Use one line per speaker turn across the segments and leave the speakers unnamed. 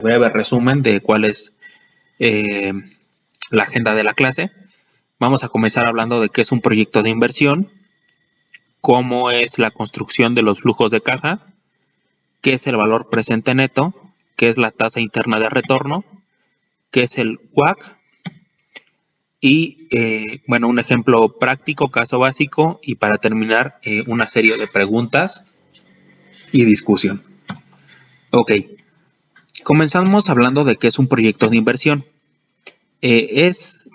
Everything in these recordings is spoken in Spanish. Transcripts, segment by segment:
breve resumen de cuál es la agenda de la clase. Vamos a comenzar hablando de qué es un proyecto de inversión, cómo es la construcción de los flujos de caja, qué es el valor presente neto, qué es la tasa interna de retorno, qué es el WACC y, bueno, un ejemplo práctico, caso básico, y para terminar, una serie de preguntas y discusión. Ok, comenzamos hablando de qué es un proyecto de inversión. Es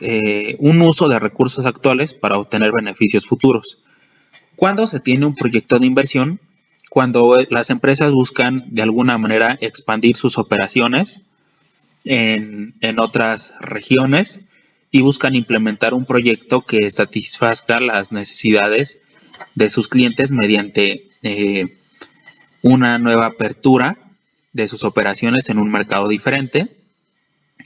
un uso de recursos actuales para obtener beneficios futuros. ¿Cuándo se tiene un proyecto de inversión? Cuando las empresas buscan de alguna manera expandir sus operaciones en otras regiones y buscan implementar un proyecto que satisfazca las necesidades de sus clientes mediante una nueva apertura de sus operaciones en un mercado diferente,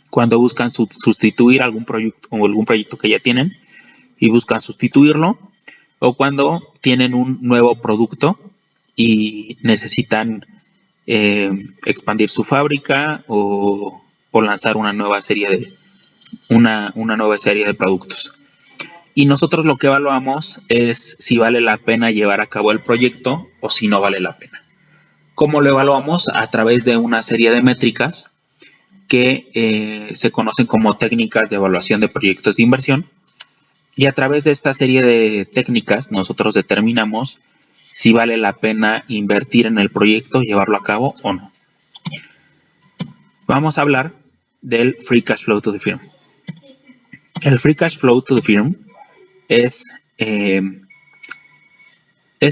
cuando buscan sustituir algún proyecto que ya tienen y buscan sustituirlo, o cuando tienen un nuevo producto y necesitan expandir su fábrica o lanzar una nueva serie de productos. Y nosotros lo que evaluamos es si vale la pena llevar a cabo el proyecto o si no vale la pena. ¿Cómo lo evaluamos? A través de una serie de métricas que se conocen como técnicas de evaluación de proyectos de inversión. Y a través de esta serie de técnicas nosotros determinamos si vale la pena invertir en el proyecto, llevarlo a cabo o no. Vamos a hablar del Free Cash Flow to the Firm. El Free Cash Flow to the Firm es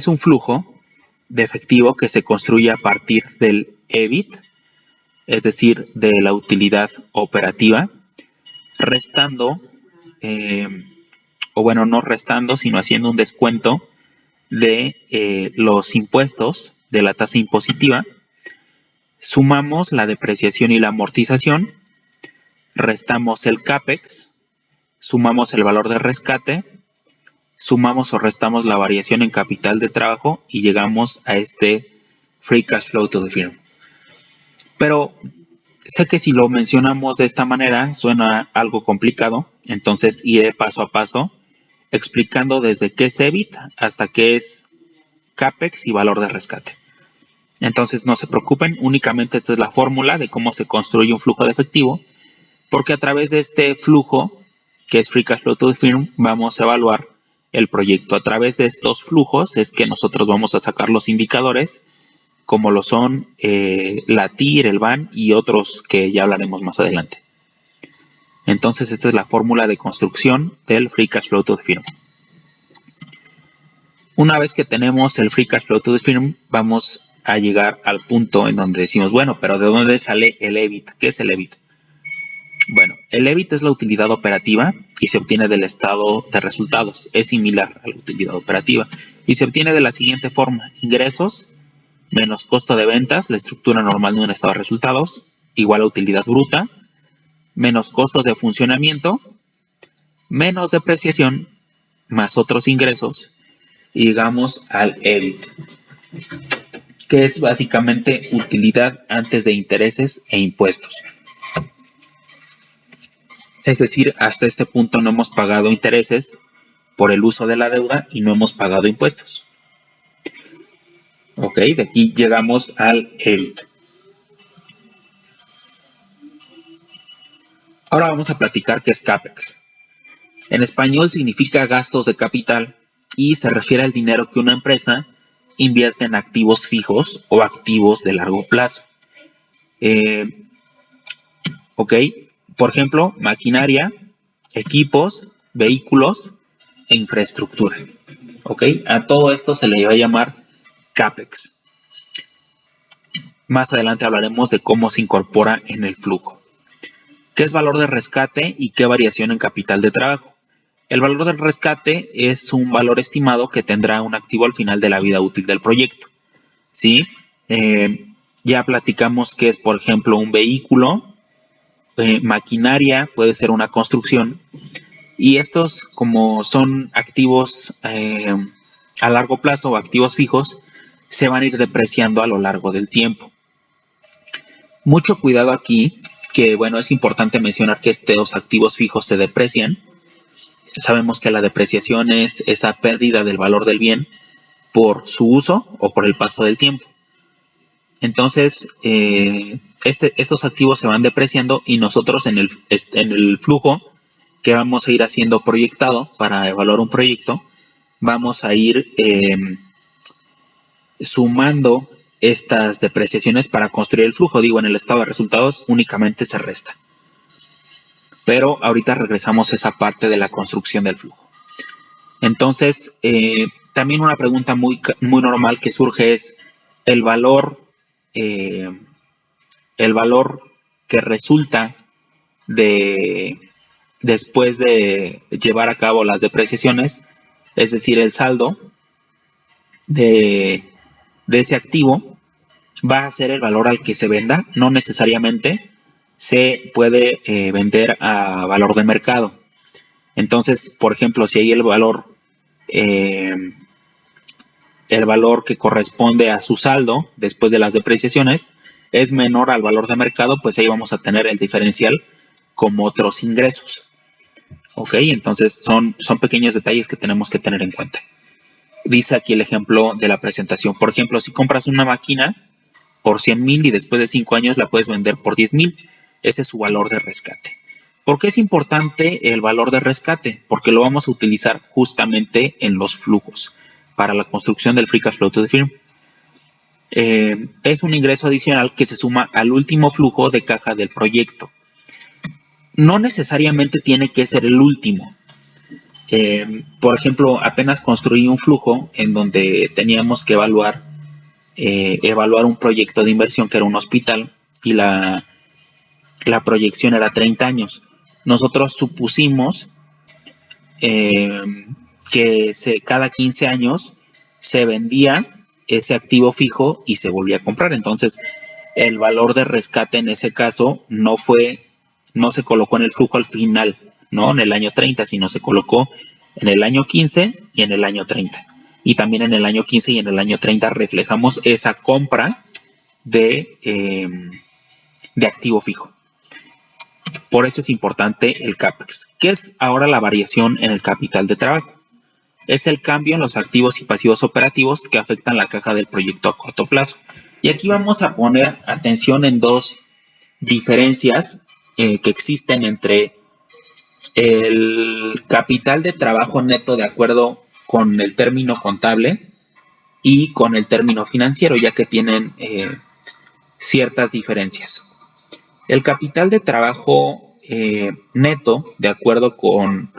un flujo de efectivo que se construye a partir del EBIT, es decir, de la utilidad operativa, restando, o bueno, no restando, sino haciendo un descuento de los impuestos de la tasa impositiva, sumamos la depreciación y la amortización, restamos el CAPEX, sumamos el valor de rescate, sumamos o restamos la variación en capital de trabajo y llegamos a este Free Cash Flow to the Firm. Pero sé que si lo mencionamos de esta manera suena algo complicado, entonces iré paso a paso explicando desde qué es EBIT hasta qué es CAPEX y valor de rescate. Entonces no se preocupen, únicamente esta es la fórmula de cómo se construye un flujo de efectivo, porque a través de este flujo, que es Free Cash Flow to the Firm, vamos a evaluar el proyecto. A través de estos flujos es que nosotros vamos a sacar los indicadores, como lo son la TIR, el BAN y otros que ya hablaremos más adelante. Entonces esta es la fórmula de construcción del Free Cash Flow to the Firm. Una vez que tenemos el Free Cash Flow to the Firm, vamos a llegar al punto en donde decimos, bueno, pero ¿de dónde sale el EBIT? ¿Qué es el EBIT? Bueno, el EBIT es la utilidad operativa y se obtiene del estado de resultados. Es similar a la utilidad operativa y se obtiene de la siguiente forma: ingresos menos costo de ventas, la estructura normal de un estado de resultados, igual a utilidad bruta, menos costos de funcionamiento, menos depreciación, más otros ingresos, y llegamos al EBIT, que es básicamente utilidad antes de intereses e impuestos. Es decir, hasta este punto no hemos pagado intereses por el uso de la deuda y no hemos pagado impuestos. Ok, de aquí llegamos al EBIT. Ahora vamos a platicar qué es CAPEX. En español significa gastos de capital y se refiere al dinero que una empresa invierte en activos fijos o activos de largo plazo. Ok, por ejemplo, maquinaria, equipos, vehículos e infraestructura. Ok, a todo esto se le va a llamar CAPEX. Más adelante hablaremos de cómo se incorpora en el flujo. ¿Qué es valor de rescate y qué variación en capital de trabajo? El valor del rescate es un valor estimado que tendrá un activo al final de la vida útil del proyecto. ¿Sí? Ya platicamos qué es, por ejemplo, un vehículo, maquinaria, puede ser una construcción. Y estos, como son activos a largo plazo o activos fijos, se van a ir depreciando a lo largo del tiempo. Mucho cuidado aquí, que bueno, es importante mencionar que estos activos fijos se deprecian. Sabemos que la depreciación es esa pérdida del valor del bien por su uso o por el paso del tiempo. Entonces, estos activos se van depreciando y nosotros en el flujo que vamos a ir haciendo proyectado para evaluar un proyecto, vamos a ir sumando estas depreciaciones para construir el flujo. Digo, en el estado de resultados únicamente se resta. Pero ahorita regresamos a esa parte de la construcción del flujo. Entonces, también una pregunta muy normal que surge es el valor que resulta después de llevar a cabo las depreciaciones, es decir, el saldo de ese activo va a ser el valor al que se venda. No necesariamente se puede vender a valor de mercado. Entonces, por ejemplo, si hay el valor que corresponde a su saldo después de las depreciaciones es menor al valor de mercado, pues ahí vamos a tener el diferencial como otros ingresos. ¿Ok? Entonces son pequeños detalles que tenemos que tener en cuenta. Dice aquí el ejemplo de la presentación. Por ejemplo, si compras una máquina por 100,000 y después de 5 años la puedes vender por 10,000, ese es su valor de rescate. ¿Por qué es importante el valor de rescate? Porque lo vamos a utilizar justamente en los flujos para la construcción del Free Cash Flow to the Firm. Es un ingreso adicional que se suma al último flujo de caja del proyecto. No necesariamente tiene que ser el último. Por ejemplo, apenas construí un flujo en donde teníamos que evaluar un proyecto de inversión que era un hospital y la proyección era 30 años. Nosotros supusimos que cada 15 años se vendía ese activo fijo y se volvía a comprar. Entonces, el valor de rescate en ese caso no se colocó en el flujo al final, no en el año 30, sino se colocó en el año 15 y en el año 30. Y también en el año 15 y en el año 30 reflejamos esa compra de activo fijo. Por eso es importante el CAPEX. ¿Qué es ahora la variación en el capital de trabajo? Es el cambio en los activos y pasivos operativos que afectan la caja del proyecto a corto plazo. Y aquí vamos a poner atención en dos diferencias que existen entre el capital de trabajo neto de acuerdo con el término contable y con el término financiero, ya que tienen ciertas diferencias. El capital de trabajo neto, de acuerdo con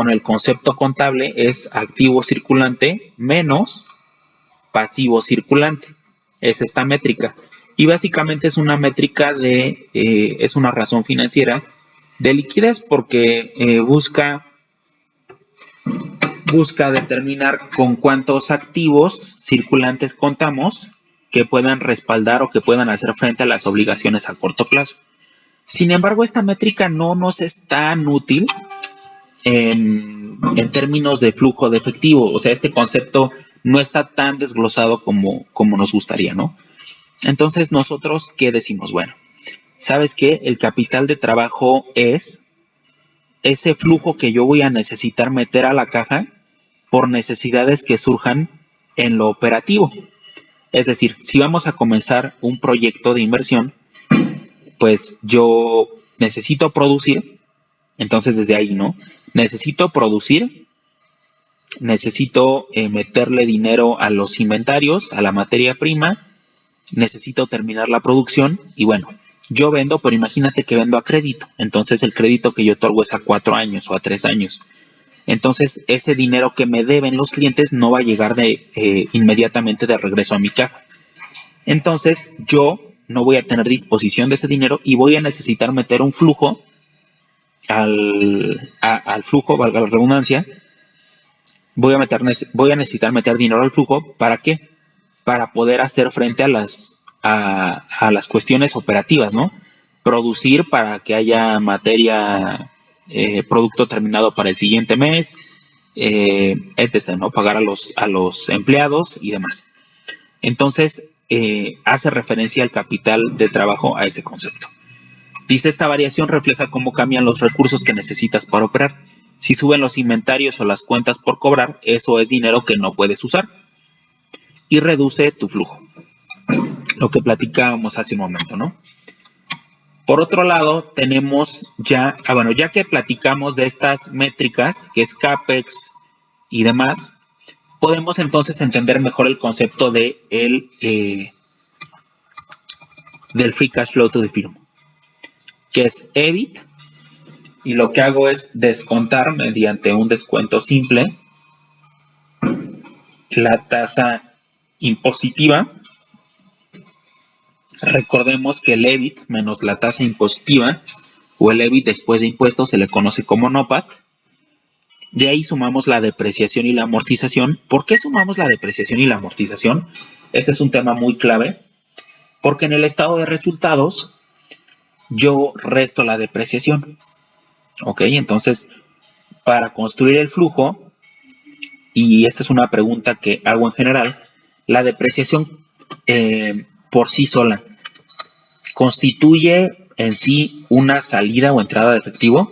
el concepto contable, es activo circulante menos pasivo circulante. Es esta métrica. Y básicamente es una métrica es una razón financiera de liquidez porque busca determinar con cuántos activos circulantes contamos que puedan respaldar o que puedan hacer frente a las obligaciones a corto plazo. Sin embargo, esta métrica no nos es tan útil en términos de flujo de efectivo. O sea, este concepto no está tan desglosado como nos gustaría, ¿no? Entonces, nosotros, ¿qué decimos? Bueno, ¿sabes qué? El capital de trabajo es ese flujo que yo voy a necesitar meter a la caja por necesidades que surjan en lo operativo. Es decir, si vamos a comenzar un proyecto de inversión, pues yo necesito producir, entonces desde ahí, ¿no? Necesito producir, necesito meterle dinero a los inventarios, a la materia prima, necesito terminar la producción y bueno, yo vendo, pero imagínate que vendo a crédito. Entonces el crédito que yo otorgo es a 4 años o a 3 años. Entonces ese dinero que me deben los clientes no va a llegar inmediatamente de regreso a mi caja. Entonces yo no voy a tener disposición de ese dinero y voy a necesitar meter un flujo al flujo, valga la redundancia. Voy a necesitar meter dinero al flujo. ¿Para qué? Para poder hacer frente a las cuestiones operativas, ¿no? Producir para que haya materia, producto terminado para el siguiente mes, etc., ¿no? Pagar a los empleados y demás. Entonces, hace referencia al capital de trabajo a ese concepto. Dice, esta variación refleja cómo cambian los recursos que necesitas para operar. Si suben los inventarios o las cuentas por cobrar, eso es dinero que no puedes usar y reduce tu flujo. Lo que platicábamos hace un momento, ¿no? Por otro lado, tenemos ya que platicamos de estas métricas, que es CAPEX y demás, podemos entonces entender mejor el concepto del Free Cash Flow to the Firm, que es EBIT, y lo que hago es descontar mediante un descuento simple la tasa impositiva. Recordemos que el EBIT menos la tasa impositiva, o el EBIT después de impuestos, se le conoce como NOPAT. De ahí sumamos la depreciación y la amortización. ¿Por qué sumamos la depreciación y la amortización? Este es un tema muy clave, porque en el estado de resultados yo resto la depreciación. Ok, entonces para construir el flujo, y esta es una pregunta que hago en general, la depreciación por sí sola constituye en sí una salida o entrada de efectivo,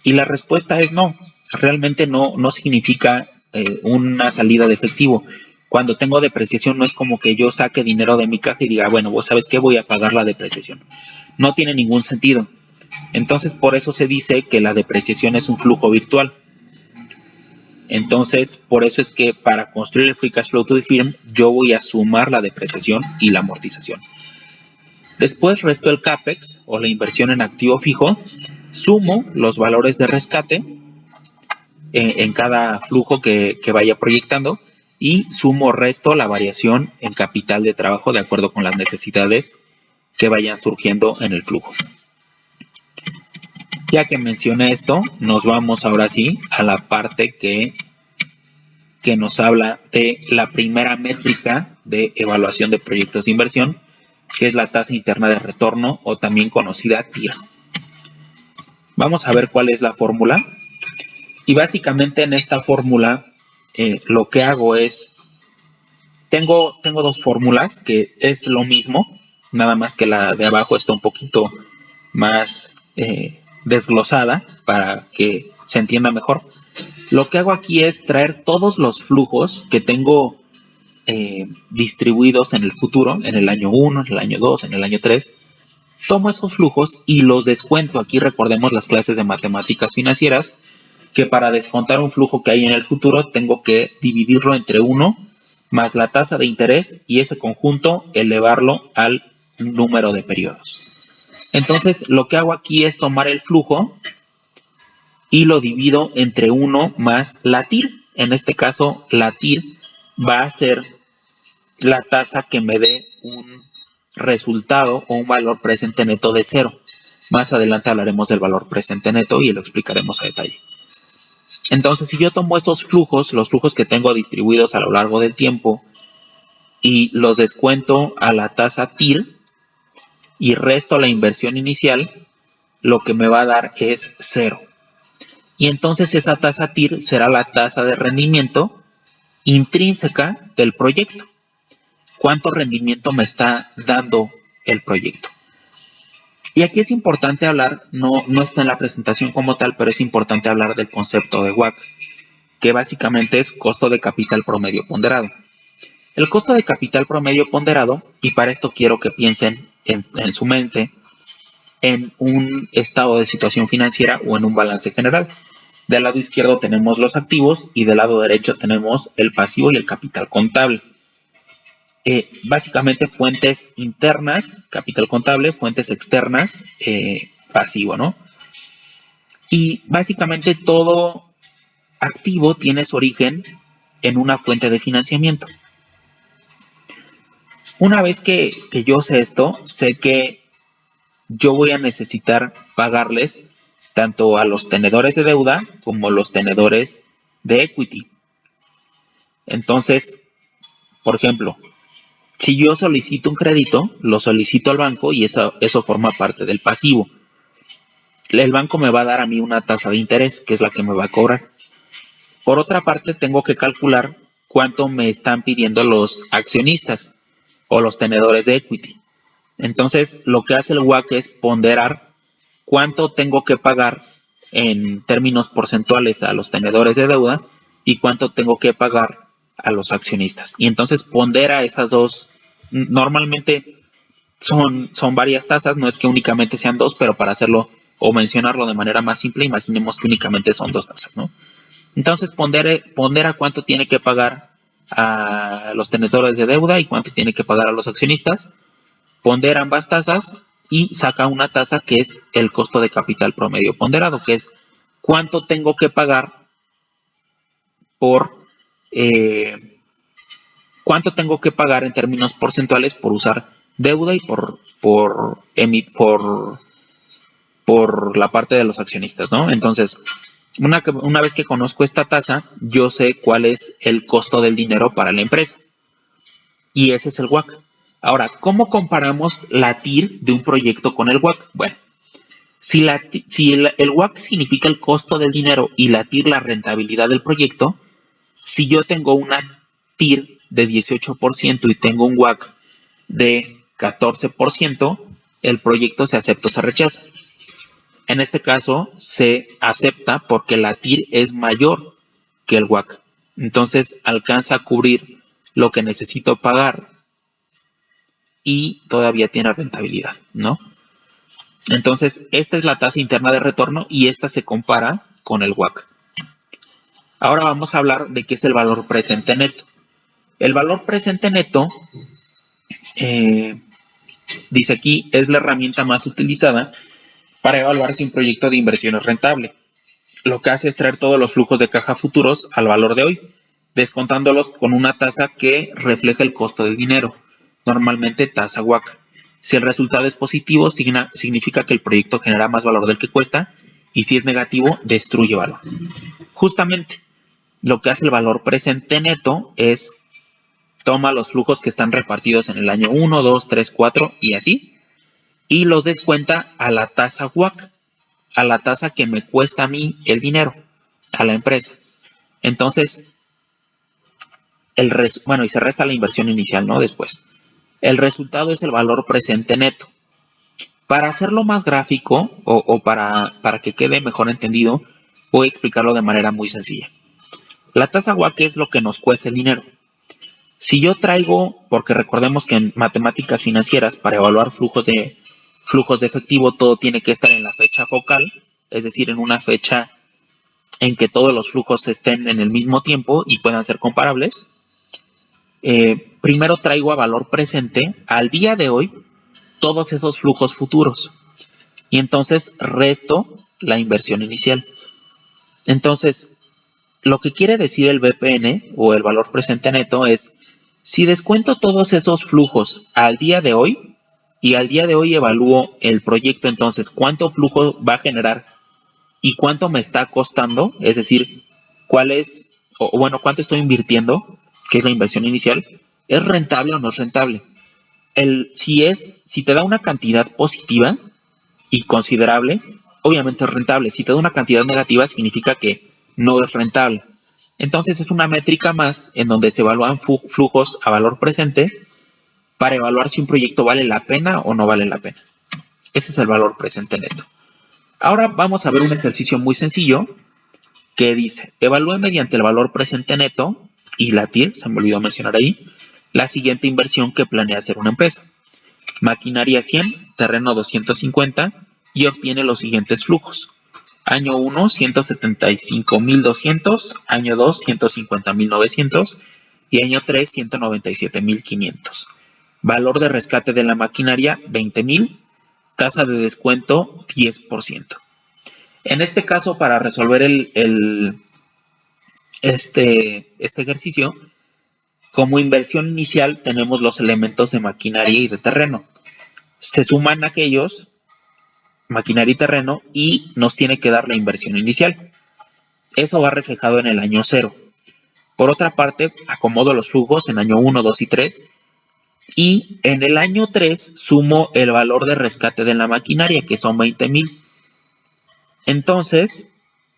y la respuesta es no. Realmente no significa una salida de efectivo. Cuando tengo depreciación no es como que yo saque dinero de mi caja y diga, bueno, vos sabes qué, voy a pagar la depreciación. No tiene ningún sentido. Entonces, por eso se dice que la depreciación es un flujo virtual. Entonces, por eso es que para construir el Free Cash Flow to the Firm, yo voy a sumar la depreciación y la amortización. Después resto el CAPEX, o la inversión en activo fijo, sumo los valores de rescate en cada flujo que vaya proyectando, y sumo o resto la variación en capital de trabajo de acuerdo con las necesidades que vayan surgiendo en el flujo. Ya que mencioné esto, nos vamos ahora sí a la parte que nos habla de la primera métrica de evaluación de proyectos de inversión, que es la tasa interna de retorno, o también conocida TIR. Vamos a ver cuál es la fórmula. Y básicamente en esta fórmula lo que hago es, tengo dos fórmulas que es lo mismo, nada más que la de abajo está un poquito más desglosada para que se entienda mejor. Lo que hago aquí es traer todos los flujos que tengo distribuidos en el futuro, en el año 1, en el año 2, en el año 3. Tomo esos flujos y los descuento. Aquí recordemos las clases de matemáticas financieras, que para descontar un flujo que hay en el futuro tengo que dividirlo entre 1 más la tasa de interés, y ese conjunto elevarlo al número de periodos. Entonces lo que hago aquí es tomar el flujo y lo divido entre 1 más la TIR. En este caso la TIR va a ser la tasa que me dé un resultado o un valor presente neto de 0. Más adelante hablaremos del valor presente neto y lo explicaremos a detalle. Entonces, si yo tomo esos flujos, los flujos que tengo distribuidos a lo largo del tiempo, y los descuento a la tasa TIR y resto la inversión inicial, lo que me va a dar es 0. Y entonces esa tasa TIR será la tasa de rendimiento intrínseca del proyecto. ¿Cuánto rendimiento me está dando el proyecto? Y aquí es importante hablar, no está en la presentación como tal, pero es importante hablar del concepto de WACC, que básicamente es costo de capital promedio ponderado. El costo de capital promedio ponderado, y para esto quiero que piensen en su mente en un estado de situación financiera o en un balance general. Del lado izquierdo tenemos los activos y del lado derecho tenemos el pasivo y el capital contable. Básicamente fuentes internas, capital contable, fuentes externas, pasivo, ¿no? Y básicamente todo activo tiene su origen en una fuente de financiamiento. Una vez que yo sé esto, sé que yo voy a necesitar pagarles tanto a los tenedores de deuda como a los tenedores de equity. Entonces, por ejemplo, si yo solicito un crédito, lo solicito al banco y eso forma parte del pasivo. El banco me va a dar a mí una tasa de interés, que es la que me va a cobrar. Por otra parte, tengo que calcular cuánto me están pidiendo los accionistas o los tenedores de equity. Entonces, lo que hace el WACC es ponderar cuánto tengo que pagar en términos porcentuales a los tenedores de deuda y cuánto tengo que pagar a los accionistas. Y entonces pondera esas dos. Normalmente son varias tasas, no es que únicamente sean dos, pero para hacerlo o mencionarlo de manera más simple, imaginemos que únicamente son dos tasas, ¿no? Entonces pondera cuánto tiene que pagar a los tenedores de deuda y cuánto tiene que pagar a los accionistas, pondera ambas tasas y saca una tasa que es el costo de capital promedio ponderado, que es cuánto tengo que pagar por cuánto tengo que pagar en términos porcentuales por usar deuda y por la parte de los accionistas, ¿no? Entonces, una vez que conozco esta tasa, yo sé cuál es el costo del dinero para la empresa. Y ese es el WACC. Ahora, ¿cómo comparamos la TIR de un proyecto con el WACC? Bueno, si el WACC significa el costo del dinero y la TIR la rentabilidad del proyecto, si yo tengo una TIR de 18% y tengo un WACC de 14%, el proyecto se acepta o se rechaza. En este caso se acepta porque la TIR es mayor que el WACC. Entonces alcanza a cubrir lo que necesito pagar y todavía tiene rentabilidad, ¿no? Entonces esta es la tasa interna de retorno y esta se compara con el WACC. Ahora vamos a hablar de qué es el valor presente neto. El valor presente neto, dice aquí, es la herramienta más utilizada para evaluar si un proyecto de inversión es rentable. Lo que hace es traer todos los flujos de caja futuros al valor de hoy, descontándolos con una tasa que refleja el costo del dinero, normalmente tasa WACC. Si el resultado es positivo, significa que el proyecto genera más valor del que cuesta, y si es negativo, destruye valor. Justamente, lo que hace el valor presente neto es toma los flujos que están repartidos en el año 1, 2, 3, 4 y así, y los descuenta a la tasa WACC, a la tasa que me cuesta a mí el dinero, a la empresa. Entonces, y se resta la inversión inicial, ¿no? Después. El resultado es el valor presente neto. Para hacerlo más gráfico o para que quede mejor entendido, voy a explicarlo de manera muy sencilla. La tasa WACC es lo que nos cuesta el dinero. Si yo traigo, porque recordemos que en matemáticas financieras, para evaluar flujos de efectivo, todo tiene que estar en la fecha focal, es decir, en una fecha en que todos los flujos estén en el mismo tiempo y puedan ser comparables. Primero traigo a valor presente, al día de hoy, todos esos flujos futuros. Y entonces resto la inversión inicial. Entonces, lo que quiere decir el VPN o el valor presente neto es, si descuento todos esos flujos al día de hoy y al día de hoy evalúo el proyecto, entonces cuánto flujo va a generar y cuánto me está costando, es decir, cuánto estoy invirtiendo, que es la inversión inicial, ¿es rentable o no es rentable? Si te da una cantidad positiva y considerable, obviamente es rentable. Si te da una cantidad negativa, significa que no es rentable. Entonces es una métrica más en donde se evalúan flujos a valor presente para evaluar si un proyecto vale la pena o no vale la pena. Ese es el valor presente neto. Ahora vamos a ver un ejercicio muy sencillo que dice, evalúe mediante el valor presente neto y la TIR, se me olvidó mencionar ahí, la siguiente inversión que planea hacer una empresa. Maquinaria 100, terreno 250 y obtiene los siguientes flujos. Año 1, 175.200, año 2, 150.900 y año 3, 197.500. Valor de rescate de la maquinaria, 20.000, tasa de descuento, 10%. En este caso, para resolver este ejercicio, como inversión inicial tenemos los elementos de maquinaria y de terreno. Se suman aquellos, maquinaria y terreno, y nos tiene que dar la inversión inicial. Eso va reflejado en el año 0. Por otra parte, acomodo los flujos en año 1, 2 y 3. Y en el año 3 sumo el valor de rescate de la maquinaria, que son 20.000. Entonces,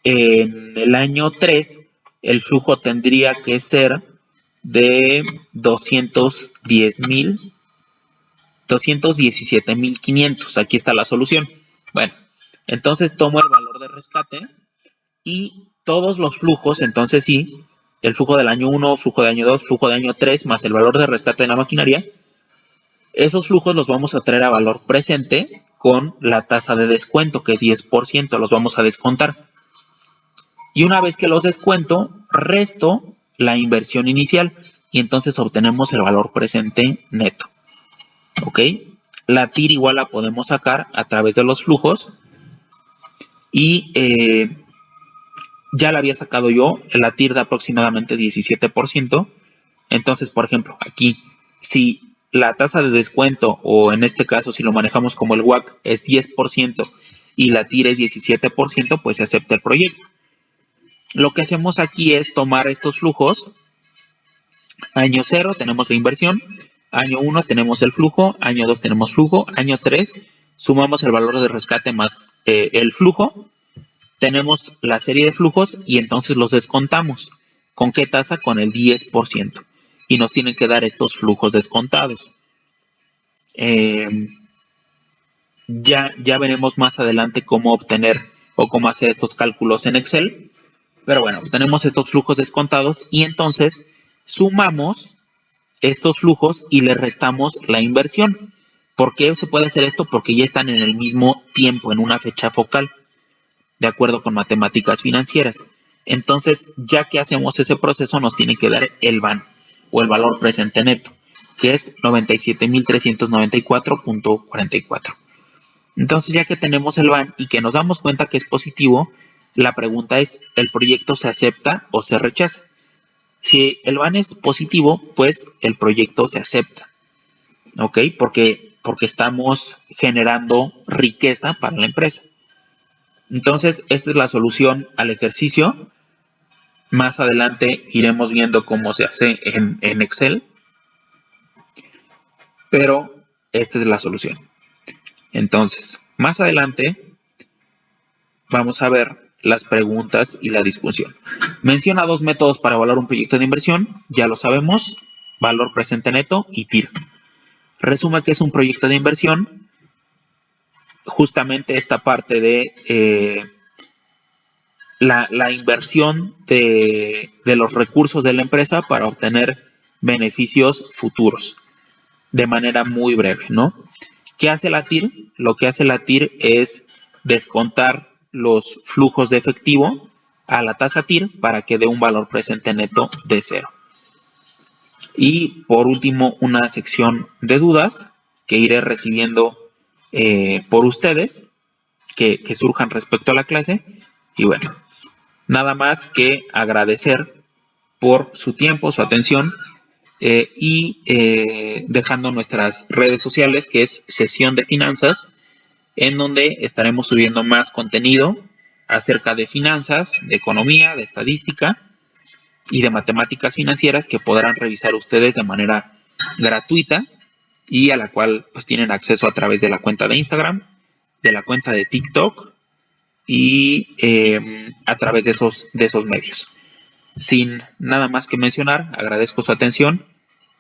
en el año 3, el flujo tendría que ser de 210.000 217,500. Aquí está la solución. Bueno, entonces tomo el valor de rescate y todos los flujos, entonces sí, el flujo del año 1, flujo de año 2, flujo de año 3, más el valor de rescate de la maquinaria, esos flujos los vamos a traer a valor presente con la tasa de descuento, que es 10%, los vamos a descontar. Y una vez que los descuento, resto la inversión inicial y entonces obtenemos el valor presente neto. ¿Ok? La TIR igual la podemos sacar a través de los flujos y ya la había sacado yo, la TIR de aproximadamente 17%. Entonces, por ejemplo, aquí, si la tasa de descuento, o en este caso, si lo manejamos como el WACC, es 10% y la TIR es 17%, pues se acepta el proyecto. Lo que hacemos aquí es tomar estos flujos. Año 0 tenemos la inversión, año 1 tenemos el flujo, año 2 tenemos flujo, año 3 sumamos el valor de rescate más el flujo, tenemos la serie de flujos y entonces los descontamos. ¿Con qué tasa? Con el 10%. Y nos tienen que dar estos flujos descontados. Ya veremos más adelante cómo obtener o cómo hacer estos cálculos en Excel. Pero bueno, tenemos estos flujos descontados y entonces sumamos estos flujos y le restamos la inversión. ¿Por qué se puede hacer esto? Porque ya están en el mismo tiempo, en una fecha focal, de acuerdo con matemáticas financieras. Entonces, ya que hacemos ese proceso, nos tiene que dar el VAN, o el valor presente neto, que es 97,394.44. Entonces, ya que tenemos el VAN y que nos damos cuenta que es positivo, la pregunta es, ¿el proyecto se acepta o se rechaza? Si el VAN es positivo, pues el proyecto se acepta, ¿ok? Porque estamos generando riqueza para la empresa. Entonces, esta es la solución al ejercicio. Más adelante iremos viendo cómo se hace en Excel, pero esta es la solución. Entonces, más adelante vamos a ver las preguntas y la discusión. Menciona dos métodos para evaluar un proyecto de inversión, ya lo sabemos, valor presente neto y TIR. Resume qué es un proyecto de inversión, justamente esta parte de la inversión de los recursos de la empresa para obtener beneficios futuros, de manera muy breve, ¿no? ¿Qué hace la TIR? Lo que hace la TIR es descontar los flujos de efectivo a la tasa TIR para que dé un valor presente neto de 0. Y por último, una sección de dudas que iré recibiendo por ustedes que surjan respecto a la clase. Y bueno, nada más que agradecer por su tiempo, su atención y dejando nuestras redes sociales, que es Sesión de Finanzas, en donde estaremos subiendo más contenido acerca de finanzas, de economía, de estadística y de matemáticas financieras que podrán revisar ustedes de manera gratuita y a la cual pues tienen acceso a través de la cuenta de Instagram, de la cuenta de TikTok y a través de esos medios. Sin nada más que mencionar, agradezco su atención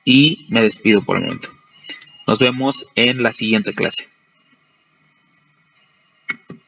y me despido por el momento. Nos vemos en la siguiente clase.